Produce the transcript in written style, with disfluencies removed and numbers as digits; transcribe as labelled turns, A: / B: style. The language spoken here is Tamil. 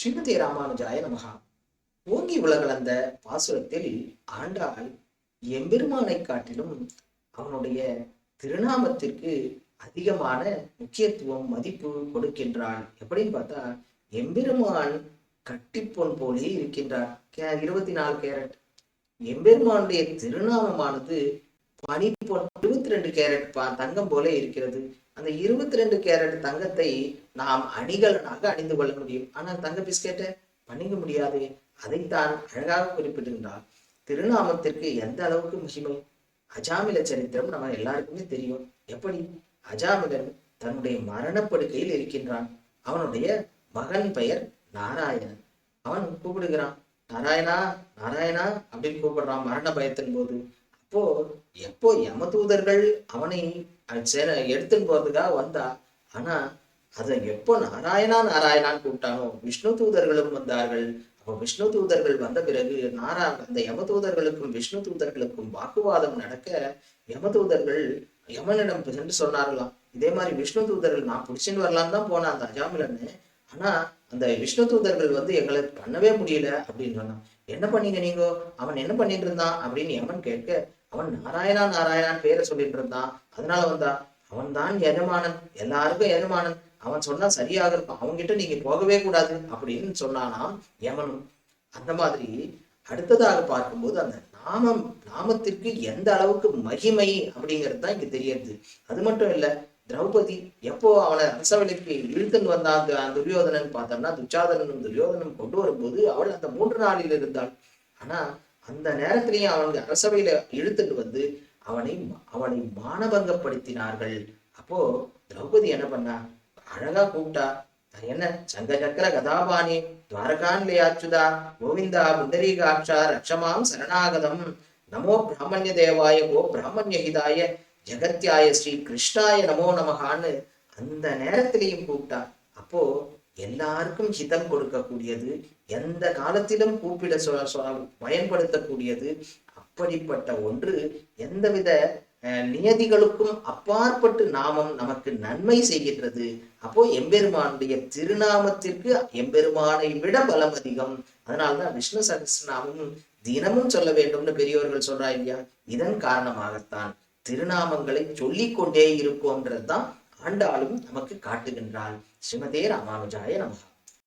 A: ஸ்ரீமதே ராமானுஜாய நமகா. ஓங்கி உலகளந்த பாசுரத்தில் ஆண்டாள் எம்பெருமானை காட்டிலும் அவனுடைய திருநாமத்திற்கு அதிகமான முக்கியத்துவம் மதிப்பு கொடுக்கின்றான். எப்படின்னு பார்த்தா, எம்பெருமான் கட்டிப்பொன் போலே இருக்கின்றான். 24 கேரட் எம்பெருமானுடைய திருநாமமானது பனிப்பொன் 22 கேரட் தங்கம் போல இருக்கிறது. அந்த 22 கேரட் தங்கத்தை நாம் அணிகலனாக அணிந்து கொள்ள முடியும். ஆனால் தங்க பிஸ்கெட்டை பண்ணிக்க முடியாது. அதைத்தான் அழகாக குறிப்பிடுகின்றார். திருநாமத்திற்கு எந்த அளவுக்கு மகிமை. அஜாமில சரித்திரம் நம்ம எல்லாருக்குமே தெரியும். எப்படி அஜாமிலன் தன்னுடைய மரணப்படுக்கையில் இருக்கின்றான். அவனுடைய மகன் பெயர் நாராயணன். அவன் கூப்பிடுகிறான், நாராயணா நாராயணா அப்படின்னு கூப்பிடுறான் மரண பயத்தின் போது. அப்போ எப்போ யமதூதர்கள் அவனை எடுத்துன்னு போறதுக்காக வந்தா, ஆனா அதை எப்போ நாராயணா நாராயணான்னு கூப்பிட்டானோ விஷ்ணு தூதர்களும் வந்தார்கள். அப்போ விஷ்ணு தூதர்கள் வந்த பிறகு அந்த யமதூதர்களுக்கும் விஷ்ணு தூதர்களுக்கும் வாக்குவாதம் நடக்க, யமதூதர்கள் யமனிடம் சென்று சொன்னார்களாம், இதே மாதிரி விஷ்ணு தூதர்கள் நான் பிடிச்சின்னு வரலான்னு தான் போனான் அந்த அஜாமிலன்னு, ஆனா அந்த விஷ்ணு தூதர்கள் எங்களை பண்ணவே முடியல அப்படின்னு சொன்னான். என்ன பண்ணீங்க நீங்க? அவன் என்ன பண்ணிட்டு இருந்தான் அப்படின்னு யமன் கேட்க, அவன் நாராயணா நாராயணான் பேரை சொல்லிட்டு இருந்தான், அதனால வந்தான். அவன் தான் எஜமானன், எல்லாருக்கும் எஜமானன், அவன் சொன்னா சரியாக இருக்கும், அவன்கிட்ட நீங்க போகவே கூடாது அப்படின்னு சொன்னானாம் யமனும். அந்த மாதிரி அடுத்ததாக பார்க்கும்போது அந்த நாமத்திற்கு எந்த அளவுக்கு மகிமை அப்படிங்கிறது தான் இங்க தெரியுது. அது மட்டும் இல்ல, திரௌபதி எப்போ அவனை அரசவைக்கு இழுத்துன்னு வந்தான் அந்த துரியோதனன் பார்த்தோம்னா, துச்சாதனனும் துரியோதனும் கொண்டு வரும்போது அவள் அந்த 3 நாளில் இருந்தாள். ஆனா அந்த நேரத்திலேயும் அவனுக்கு அரசவையில இழுத்துட்டு வந்து அவனை மானபங்கப்படுத்தினார்கள். அப்போ திரௌபதி என்ன பண்ணா, அழகா கூப்பிட்டா, என்ன சங்க சக்கர கதாபாணி துவாரகான்லயாச்சுதா கோவிந்தா புண்டரீகாட்சா ரக்ஷமாம் சரணாகதம் நமோ பிராமணிய தேவாய கோ பிராமணிய ஹிதாய ஜெகத்யாய ஸ்ரீ கிருஷ்ணாய நமோ நமகான்னு அந்த நேரத்திலையும் கூப்பிட்டா. அப்போ எல்லாருக்கும் ஹிதம் கொடுக்கக்கூடியது, எந்த காலத்திலும் கூப்பிட பயன்படுத்தக்கூடியது. அப்படிப்பட்ட ஒன்று எந்தவித நியதிகளுக்கும் அப்பாற்பட்டு நாமம் நமக்கு நன்மை செய்கின்றது. அப்போ எம்பெருமானுடைய திருநாமத்திற்கு எம்பெருமானை விட பலம் அதிகம். அதனால்தான் விஷ்ணு சகஸ்ரநாமம் தினமும் சொல்ல வேண்டும்னு பெரியவர்கள் சொல்றா இல்லையா? இதன் காரணமாகத்தான் திருநாமங்களை சொல்லிக்கொண்டே இருப்போம்ன்றதுதான் ஆண்டாளும் நமக்கு காட்டுகின்றாள். ஸ்ரீமதே ராமானுஜாய நமஹ.